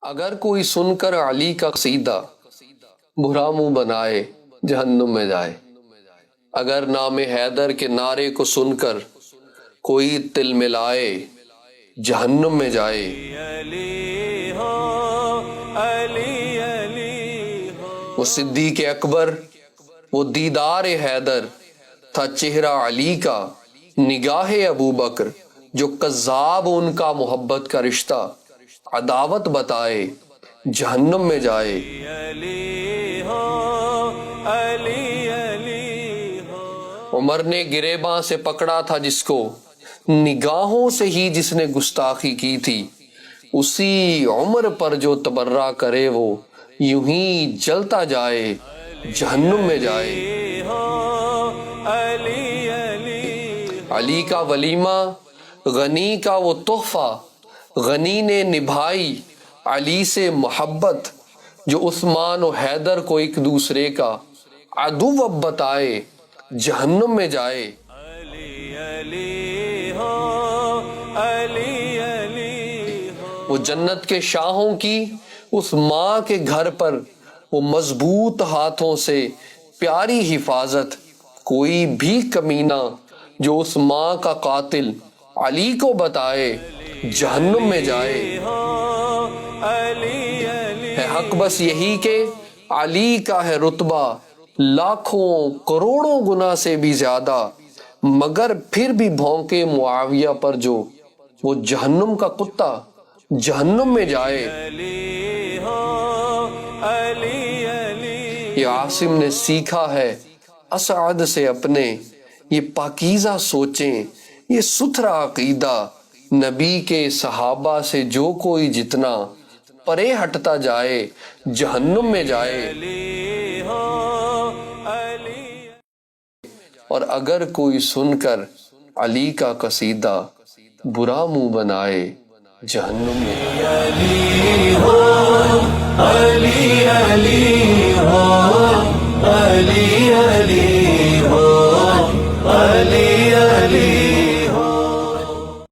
اگر کوئی سن کر علی کا قصیدہ برا منہ بنائے جہنم میں جائے۔ اگر نام حیدر کے نعرے کو سن کر کوئی تل ملائے جہنم میں جائے۔ وہ صدیق اکبر، وہ دیدار حیدر، تھا چہرہ علی کا نگاہ ابو بکر، جو کذاب ان کا محبت کا رشتہ عداوت بتائے جہنم میں جائے۔ عمر نے گریباں سے پکڑا تھا جس کو، نگاہوں سے ہی جس نے گستاخی کی تھی، اسی عمر پر جو تبرہ کرے وہ یوں ہی جلتا جائے جہنم میں جائے۔ علی کا ولیمہ، غنی کا وہ تحفہ، غنی نے نبھائی علی سے محبت، جو عثمان و حیدر کو ایک دوسرے کا عدو اب بتائے جہنم میں جائے۔ وہ جنت کے شاہوں کی اس ماں کے گھر پر، وہ مضبوط ہاتھوں سے پیاری حفاظت، کوئی بھی کمینہ جو اس ماں کا قاتل علی کو بتائے جہنم میں جائے۔ ہے حق بس یہی کہ علی کا ہے رتبہ لاکھوں کروڑوں گنا سے بھی زیادہ، مگر پھر بھی بھونکے معاویہ پر جو وہ جہنم کا کتا جہنم میں جائے۔ یہ عاصم نے سیکھا ہے اسعد سے اپنے، یہ پاکیزہ سوچیں، یہ ستھرا عقیدہ، نبی کے صحابہ سے جو کوئی جتنا پرے ہٹتا جائے جہنم میں جائے۔ اور اگر کوئی سن کر علی کا قصیدہ برا منہ بنائے جہنم میں جائے۔